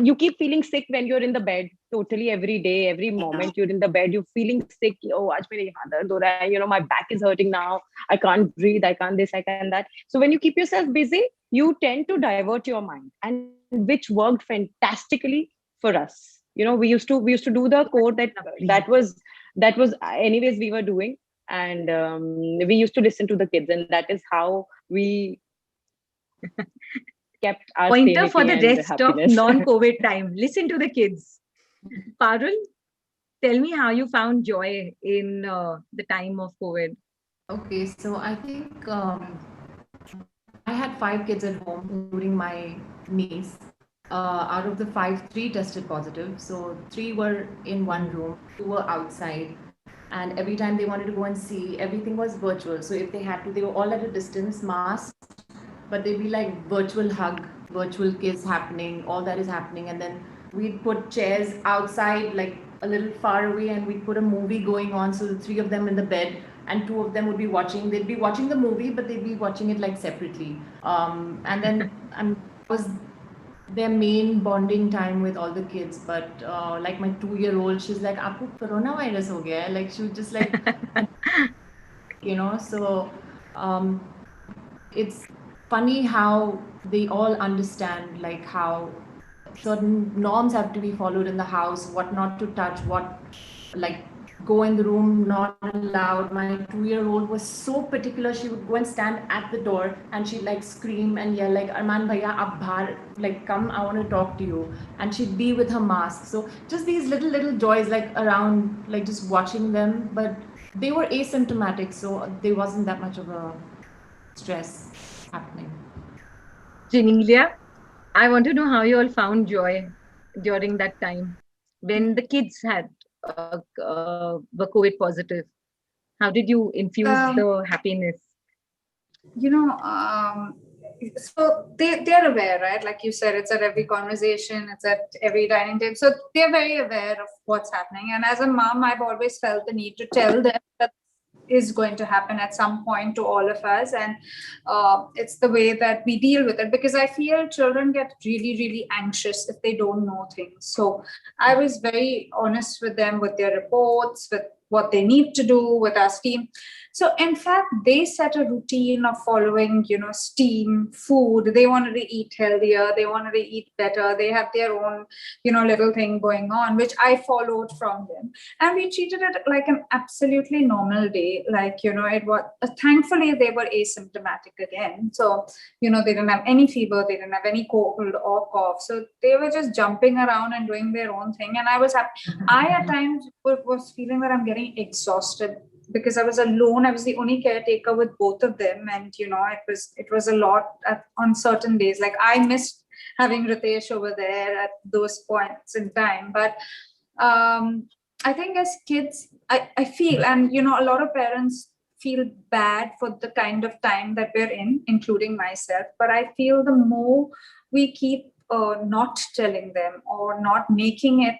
You keep feeling sick when you're in the bed, totally every day, every moment you're in the bed, you're feeling sick. Oh, aaj mere yahan dard ho raha hai. My back is hurting now. I can't breathe. I can't this. I can't that. So when you keep yourself busy, you tend to divert your mind, and which worked fantastically for us. We used to do the code that was anyways we were doing, and we used to listen to the kids, and that is how we kept our Pointer for sanity the and rest of happiness. non-COVID time. Listen to the kids. Parul, tell me how you found joy in the time of COVID. Okay, so I think I had 5 kids at home, including my niece. Out of the 5, 3 tested positive. So 3 were in one room, 2 were outside. And every time they wanted to go and see, everything was virtual. So if they had to, they were all at a distance, masked, but they'd be like virtual hug, virtual kiss happening, all that is happening. And then we'd put chairs outside, like a little far away, and we'd put a movie going on. So the 3 of them in the bed, and 2 of them would be watching. They'd be watching the movie, but they'd be watching it like separately. And then was their main bonding time with all the kids. But like my 2-year-old, she's like, "Aapko coronavirus ho gaya hai?" Like she would just like, So it's funny how they all understand like how certain norms have to be followed in the house, what not to touch, what like go in the room not allowed. My 2-year-old was so particular. She would go and stand at the door and she'd like scream and yell like, "Arman bhaiya, ab bahar, like come, I want to talk to you." And she'd be with her mask. So just these little joys like around, like just watching them, but they were asymptomatic, so there wasn't that much of a stress happening. Genelia, I want to know how you all found joy during that time when the kids were COVID positive. How did you infuse the happiness? So they're aware, right? Like you said, it's at every conversation, it's at every dining table. So they're very aware of what's happening. And as a mom, I've always felt the need to tell them that is going to happen at some point to all of us, and it's the way that we deal with it, because I feel children get really, really anxious if they don't know things. So I was very honest with them, with their reports, with what they need to do with our team. So in fact, they set a routine of following, STEAM food. They wanted to eat healthier. They wanted to eat better. They had their own, little thing going on, which I followed from them. And we treated it like an absolutely normal day. Like, it was, thankfully, they were asymptomatic again. So, they didn't have any fever. They didn't have any cold or cough. So they were just jumping around and doing their own thing. And I was happy. I, at times, was feeling that I'm getting exhausted because I was alone. I was the only caretaker with both of them. And, it was a lot on certain days. Like I missed having Ritesh over there at those points in time. But I think as kids, I feel, and, a lot of parents feel bad for the kind of time that we're in, including myself. But I feel the more we keep not telling them or not making it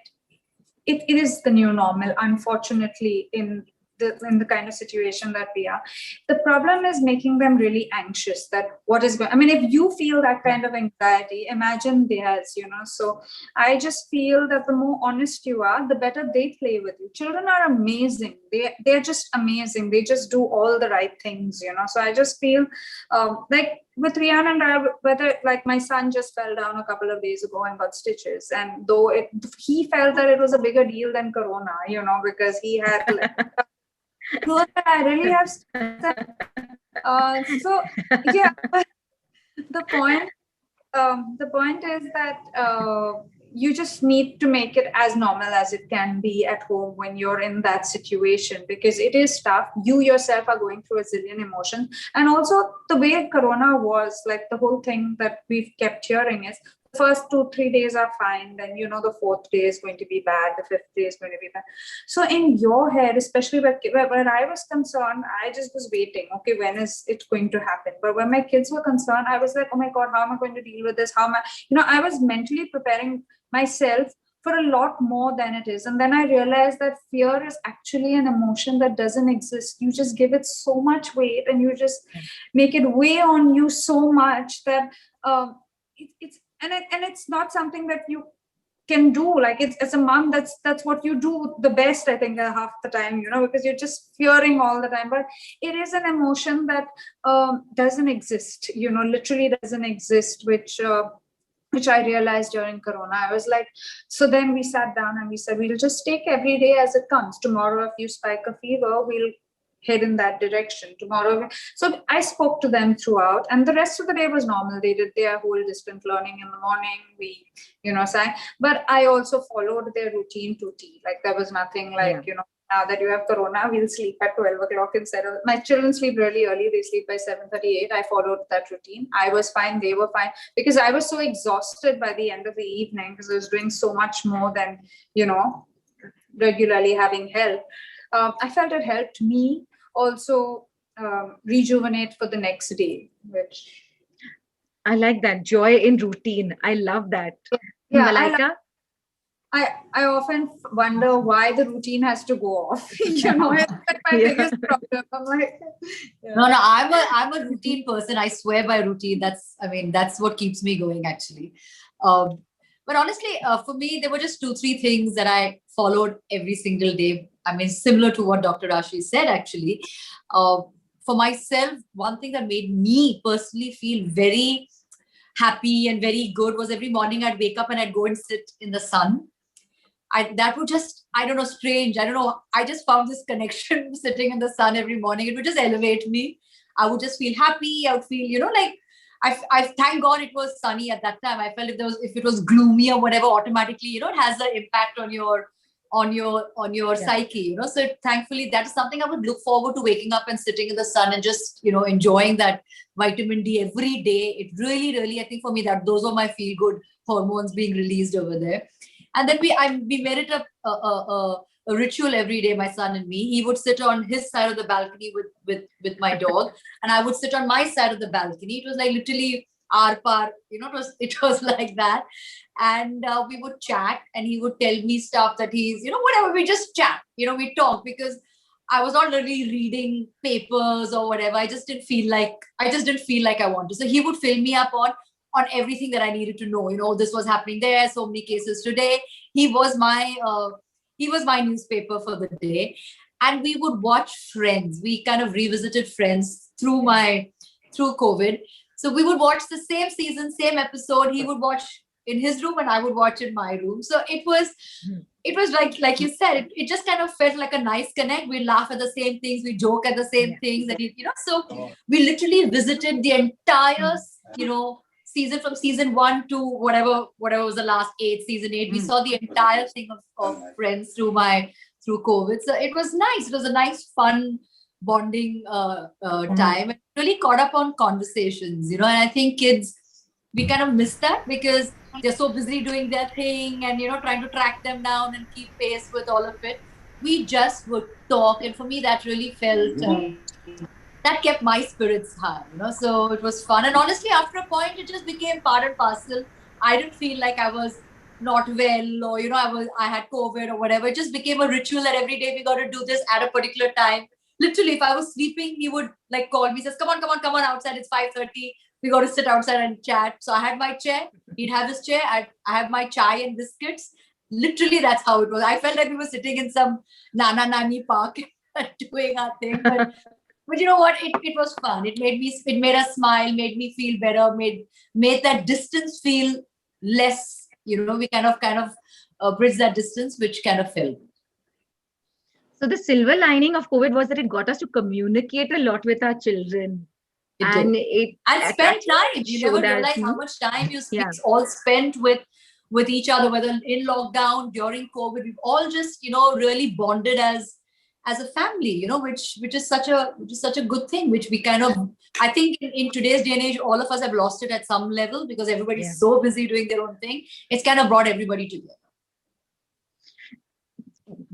is the new normal, unfortunately, in the kind of situation that we are. The problem is making them really anxious that what is going, if you feel that kind of anxiety, imagine theirs, So I just feel that the more honest you are, the better they play with you. Children are amazing. They're just amazing. They just do all the right things, So I just feel like with Rian and I, whether like my son just fell down a couple of days ago and got stitches, and though he felt that it was a bigger deal than Corona, because he had I really have so yeah. The point is that you just need to make it as normal as it can be at home when you're in that situation, because it is tough. You yourself are going through a zillion emotions, and also the way Corona was, like the whole thing that we've kept hearing is first 2-3 days are fine, then the fourth day is going to be bad, the fifth day is going to be bad. So in your head, especially where I was concerned, I just was waiting, okay, when is it going to happen? But when my kids were concerned, I was like, oh my god, how am I going to deal with this? How am I was mentally preparing myself for a lot more than it is. And then I realized that fear is actually an emotion that doesn't exist. You just give it so much weight, and you just make it weigh on you so much that it's not something that you can do. Like, it's as a mom, that's what you do the best, I think, half the time, because you're just fearing all the time. But it is an emotion that doesn't exist, literally doesn't exist, which I realized during Corona. I was like, so then we sat down and we said, we'll just take every day as it comes. Tomorrow, if you spike a fever, we'll head in that direction. Tomorrow. So I spoke to them throughout, and the rest of the day was normal. They did their whole distance learning in the morning. We, sang. But I also followed their routine to T. Like, there was nothing like, now that you have Corona, we'll sleep at 12 o'clock instead of, my children sleep really early. They sleep by 7:38. I followed that routine. I was fine. They were fine, because I was so exhausted by the end of the evening, because I was doing so much more than, regularly having help. I felt it helped me also rejuvenate for the next day, which I like that. Joy in routine. I love that. Yeah, Malaika? I often wonder why the routine has to go off. It's like my biggest problem. I'm like, No, I'm a routine person. I swear by routine. That's what keeps me going, actually. But honestly, for me, there were just 2-3 things that I followed every single day. Similar to what Dr. Raashi said, actually. For myself, one thing that made me personally feel very happy and very good was every morning I'd wake up and I'd go and sit in the sun. That would just, I don't know, strange. I don't know. I just found this connection sitting in the sun every morning. It would just elevate me. I would just feel happy. I would feel, like, I thank God it was sunny at that time. I felt if it was gloomy or whatever, automatically, it has an impact on your psyche, So thankfully, that is something I would look forward to, waking up and sitting in the sun and just, enjoying that vitamin D every day. It really, really, I think for me, that those were my feel good hormones being released over there. And then we made it a ritual every day, my son and me. He would sit on his side of the balcony with my dog, and I would sit on my side of the balcony. It was like literally our par, it was like that. And we would chat, and he would tell me stuff that he's, whatever, we just chat, we talk, because I was not really reading papers or whatever. I just didn't feel like I wanted. So he would fill me up on everything that I needed to know. This was happening there, so many cases today. He was my newspaper for the day. And we would watch Friends. We kind of revisited Friends through COVID. So we would watch the same season, same episode. He would watch in his room and I would watch in my room. So it was like you said, it just kind of felt like a nice connect. We laugh at the same things, we joke at the same things, and so we literally visited the entire, season, from season 1 to whatever was the last 8, season 8. We saw the entire thing of Friends through COVID. So it was nice. It was a nice, fun bonding time. It really caught up on conversations, and I think kids, we kind of miss that because they're so busy doing their thing and, trying to track them down and keep pace with all of it. We just would talk. And for me, that really felt, that kept my spirits high, so it was fun. And honestly, after a point, it just became part and parcel. I didn't feel like I was not well or, I had COVID or whatever. It just became a ritual that every day we got to do this at a particular time. Literally, if I was sleeping, he would like call me, says, come on outside. It's 5:30. We got to sit outside and chat. So I had my chair. He'd have his chair. I have my chai and biscuits. Literally, that's how it was. I felt like we were sitting in some Nana Nani park doing our thing. But you know what? It was fun. It made us smile, made me feel better, made that distance feel less. We kind of bridge that distance, which kind of felt. So the silver lining of COVID was that it got us to communicate a lot with our children. And spend time. You never realize how much time you all spent with each other, whether in lockdown, during COVID. We've all just, really bonded as as a family, you know, which is such a good thing, which we kind of, I think in today's day and age, all of us have lost it at some level because everybody's so busy doing their own thing. It's kind of brought everybody together.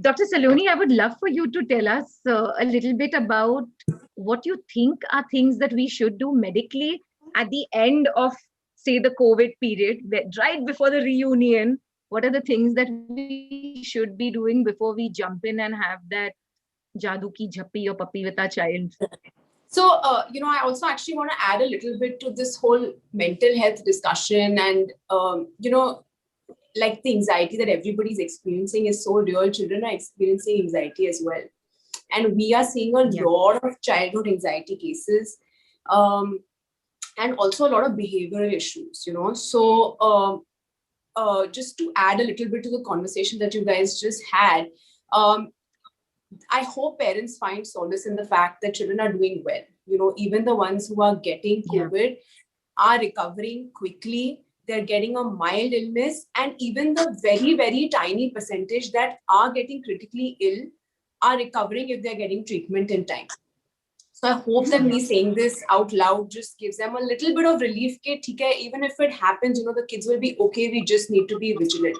Dr. Salloni, I would love for you to tell us a little bit about what you think are things that we should do medically at the end of, say, the COVID period, right before the reunion. What are the things that we should be doing before we jump in and have that jadoo ki jhappi or puppy with our child? So, I also actually want to add a little bit to this whole mental health discussion. And, like the anxiety that everybody's experiencing is so real. Children are experiencing anxiety as well. And we are seeing a lot of childhood anxiety cases, and also a lot of behavioral issues, you know. So, just to add a little bit to the conversation that you guys just had, I hope parents find solace in the fact that children are doing well. You know, even the ones who are getting COVID are recovering quickly. They're getting a mild illness, and even the very, very tiny percentage that are getting critically ill are recovering if they're getting treatment in time. So I hope that me saying this out loud just gives them a little bit of relief. Even if it happens, you know, the kids will be okay. We just need to be vigilant.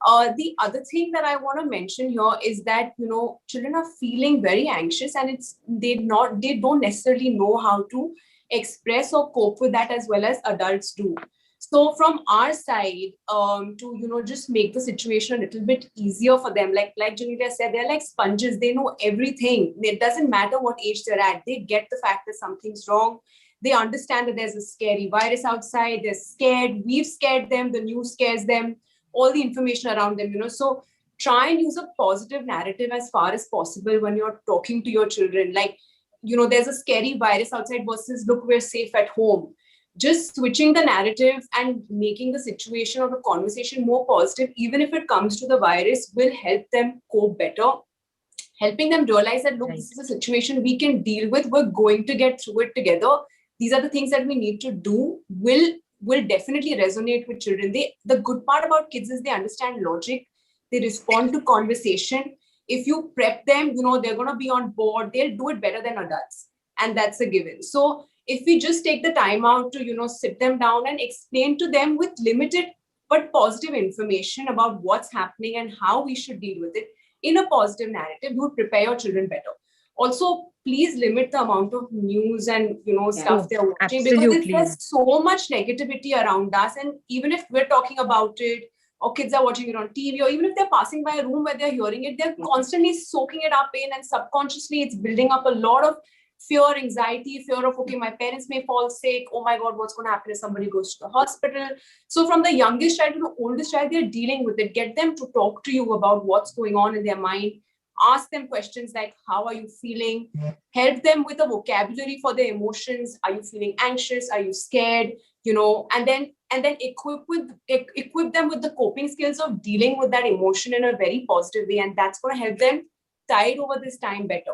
The other thing that I want to mention here is that, you know, children are feeling very anxious, and they don't necessarily know how to express or cope with that as well as adults do. So from our side, to, you know, just make the situation a little bit easier for them, like Janila said, they're like sponges. They know everything. It doesn't matter what age they're at. They get the fact that something's wrong. They understand that there's a scary virus outside. They're scared. We've scared them. The news scares them. All the information around them, you know. So try and use a positive narrative as far as possible when you're talking to your children. Like, you know, there's a scary virus outside versus, look, we're safe at home. Just switching the narrative and making the situation or the conversation more positive, even if it comes to the virus, will help them cope better. Helping them realize that, look, this is a situation we can deal with. We're going to get through it together. These are the things that we need to do. Will definitely resonate with children. The good part about kids is they understand logic. They respond to conversation. If you prep them, you know, they're going to be on board. They'll do it better than adults. And that's a given. So if we just take the time out to, you know, sit them down and explain to them with limited but positive information about what's happening and how we should deal with it in a positive narrative, you would prepare your children better. Also, please limit the amount of news and, you know, stuff they're watching, because there's so much negativity around us. And even if we're talking about it, or kids are watching it on TV, or even if they're passing by a room where they're hearing it, they're constantly soaking it up in, and subconsciously it's building up a lot of fear, anxiety, fear of, okay, my parents may fall sick. Oh my God, what's going to happen if somebody goes to the hospital? So from the youngest child to the oldest child, they're dealing with it. Get them to talk to you about what's going on in their mind. Ask them questions like, how are you feeling? Help them with a vocabulary for their emotions. Are you feeling anxious? Are you scared? You know, and then equip them with the coping skills of dealing with that emotion in a very positive way. And that's going to help them tide over this time better.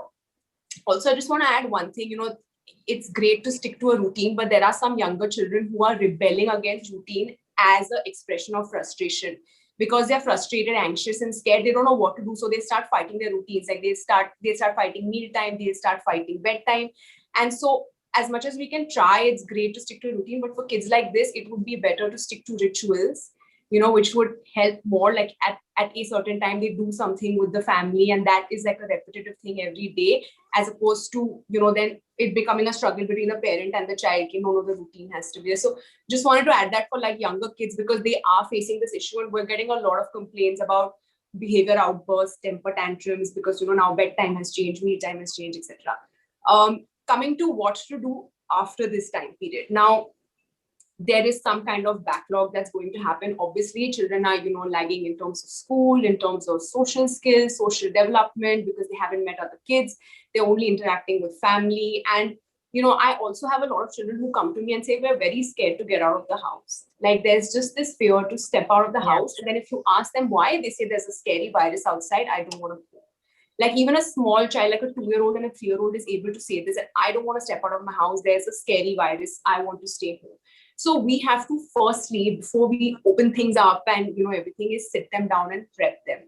Also, I just want to add one thing, you know, it's great to stick to a routine, but there are some younger children who are rebelling against routine as an expression of frustration, because they're frustrated, anxious, and scared. They don't know what to do. So they start fighting their routines. Like they start fighting mealtime, they start fighting bedtime. And so as much as we can try, it's great to stick to a routine. But for kids like this, it would be better to stick to rituals, you know, which would help more. Like at a certain time, they do something with the family, and that is like a repetitive thing every day, as opposed to, you know, then it becoming a struggle between the parent and the child. You know, the routine has to be there. So just wanted to add that for like younger kids, because they are facing this issue, and we're getting a lot of complaints about behavior outbursts, temper tantrums, because, you know, now bedtime has changed, meal time has changed, etc. Coming to what to do after this time period. Now, there is some kind of backlog that's going to happen. Obviously, children are, you know, lagging in terms of school, in terms of social skills, social development, because they haven't met other kids. They're only interacting with family. And, you know, I also have a lot of children who come to me and say, we're very scared to get out of the house. Like there's just this fear to step out of the house. And then if you ask them why, they say there's a scary virus outside. I don't want to go. Like even a small child, like a 2-year-old and a 3-year-old is able to say this, that I don't want to step out of my house. There's a scary virus. I want to stay home. So we have to firstly, before we open things up and, you know, everything, is sit them down and prep them.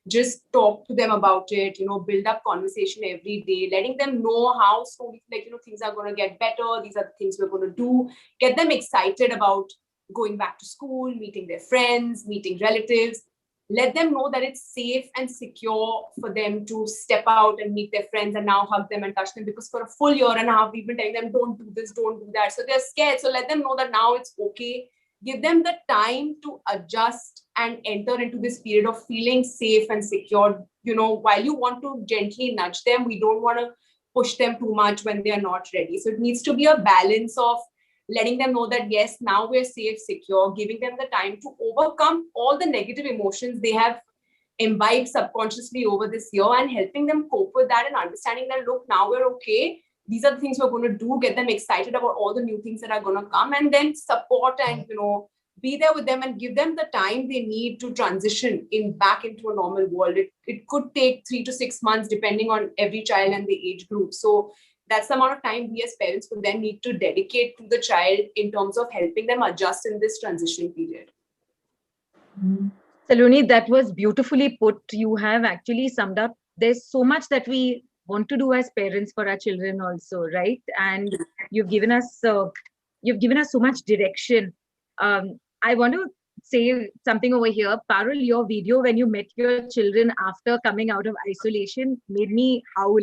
just talk to them about it, build up conversation every day, letting them know how slowly, things are going to get better. These are the things we're going to do. Get them excited about going back to school, meeting their friends, meeting relatives. Let them know that it's safe and secure for them to step out and meet their friends and now hug them and touch them, because for a full year and a half, we've been telling them, don't do this, don't do that. So they're scared. So let them know that now it's okay. Give them the time to adjust and enter into this period of feeling safe and secure. While you want to gently nudge them, we don't want to push them too much when they are not ready. So it needs to be a balance of letting them know that, yes, now we're safe, secure, giving them the time to overcome all the negative emotions they have imbibed subconsciously over this year, and helping them cope with that and understanding that, look, now we're okay. These are the things we're going to do. Get them excited about all the new things that are going to come, and then support and, be there with them and give them the time they need to transition back into a normal world. It could take 3 to 6 months, depending on every child and the age group. So that's the amount of time we as parents would then need to dedicate to the child in terms of helping them adjust in this transition period. Salloni, that was beautifully put. You have actually summed up. There's so much that we want to do as parents for our children also, right? And you've given us so much direction. I want to say something over here. Parul, your video when you met your children after coming out of isolation made me howl.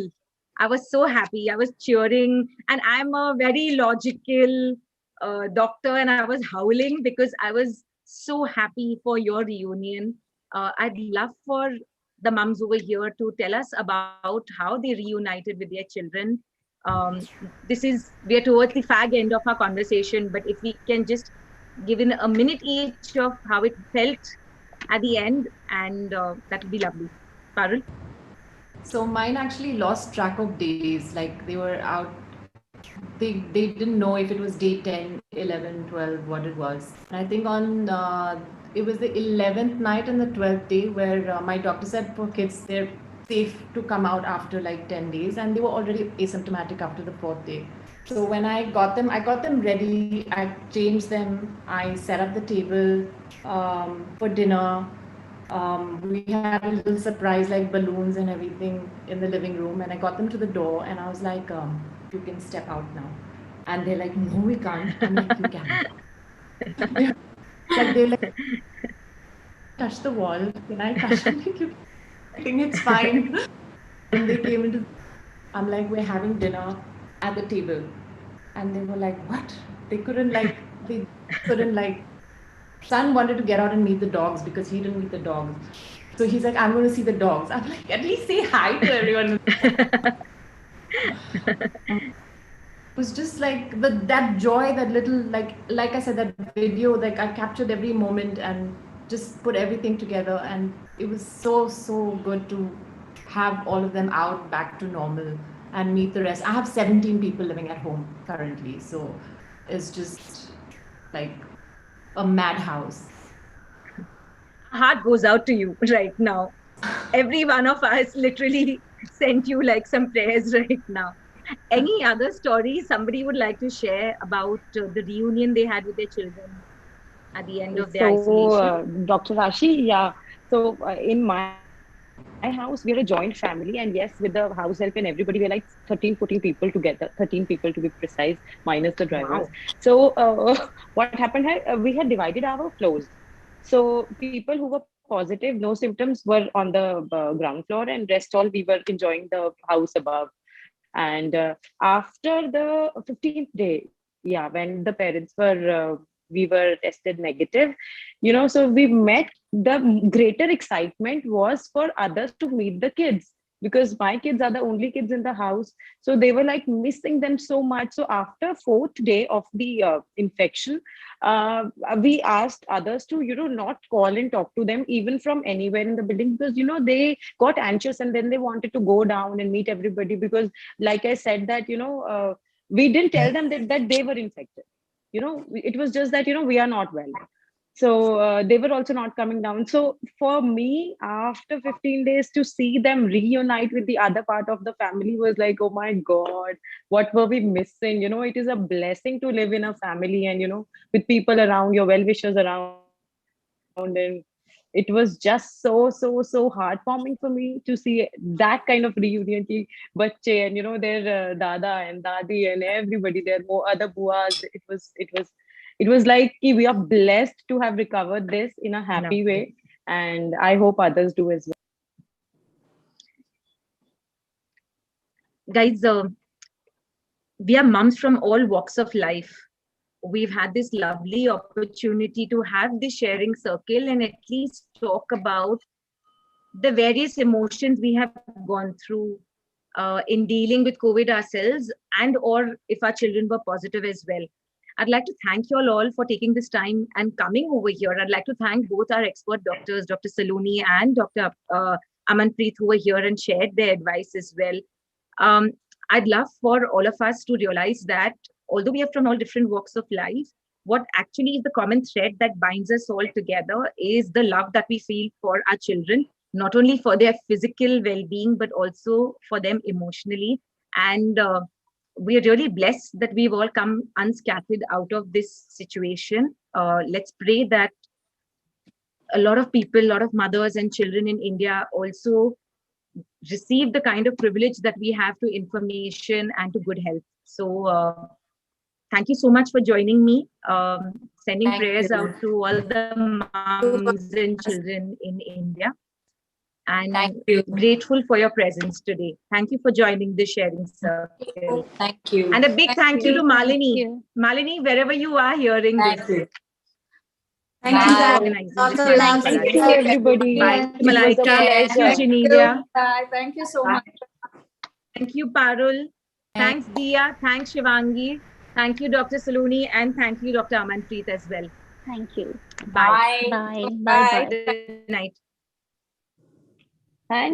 I was so happy. I was cheering, and I'm a very logical doctor, and I was howling because I was so happy for your reunion. I'd love for the mums over here to tell us about how they reunited with their children. We are towards the fag end of our conversation, but if we can just give in a minute each of how it felt at the end, and that would be lovely. Parul? So mine actually lost track of days. Like they were out, they didn't know if it was day 10, 11, 12, what it was. And I think on it was the 11th night and the 12th day where my doctor said for kids they're safe to come out after like 10 days, and they were already asymptomatic after the 4th day. So when I got them ready, I changed them, I set up the table for dinner. We had a little surprise like balloons and everything in the living room, and I got them to the door and I was like, you can step out now. And they're like, no, we can't. I'm like, you can. They're like, touch the wall. Can I touch it? I think it's fine. When they came into, I'm like, we're having dinner at the table. And they were like, what? They couldn't son wanted to get out and meet the dogs because he didn't meet the dogs. So he's like, I'm going to see the dogs. I'm like, at least say hi to everyone. It was just like that joy, that little, like I said, that video, like I captured every moment and just put everything together. And it was so, so good to have all of them out back to normal and meet the rest. I have 17 people living at home currently. So it's just like a madhouse. Heart goes out to you right now. Every one of us literally sent you like some prayers right now. Any other stories somebody would like to share about the reunion they had with their children at the end of their isolation? Dr. Raashi, yeah. So in my house, we're a joint family. And yes, with the house help and everybody, we're like 13, 14 people together. 13 people to be precise, minus the drivers. Wow. So what happened, we had divided our floors. So people who were positive, no symptoms, were on the ground floor, and rest all we were enjoying the house above. And after the 15th day, yeah, when the parents were, we were tested negative, so we met. The greater excitement was for others to meet the kids, because my kids are the only kids in the house. So they were like missing them so much. So after 4th day of the infection, we asked others to, not call and talk to them even from anywhere in the building, because, they got anxious and then they wanted to go down and meet everybody, because like I said that, we didn't tell them that they were infected. It was just that, we are not well. So they were also not coming down. So for me, after 15 days, to see them reunite with the other part of the family was like, oh my God, what were we missing? It is a blessing to live in a family and, with people around, your well-wishers around. And it was just so heartwarming for me to see that kind of reunion. Ki bache and their dada and dadi and everybody, their other buas. It was like ki we are blessed to have recovered this in a happy way, and I hope others do as well. Guys, we are moms from all walks of life. We've had this lovely opportunity to have this sharing circle and at least talk about the various emotions we have gone through in dealing with COVID ourselves, and or if our children were positive as well. I'd like to thank you all for taking this time and coming over here. I'd like to thank both our expert doctors, Dr. Salloni and Dr. Amanpreet, who were here and shared their advice as well. I'd love for all of us to realize that although we are from all different walks of life, what actually is the common thread that binds us all together is the love that we feel for our children, not only for their physical well-being, but also for them emotionally. And we are really blessed that we've all come unscathed out of this situation. Let's pray that a lot of people, a lot of mothers and children in India also receive the kind of privilege that we have to information and to good health. So thank you so much for joining me. Sending prayers out to all the moms and children in India. And grateful for your presence today. Thank you for joining the sharing circle. Thank you. And a big thank you to Malini. Malini, wherever you are hearing this. Thank you, Thank Thank you, everybody. Bye, It was a Malaika. Thank you, pleasure. Genelia. Thank you so much. Thank you, Parul. Thanks, Diya. Thanks, Shivangi. Thank you, Dr. Salloni. And thank you, Dr. Amanpreet as well. Thank you. Bye. Bye. Bye. Bye. Good night.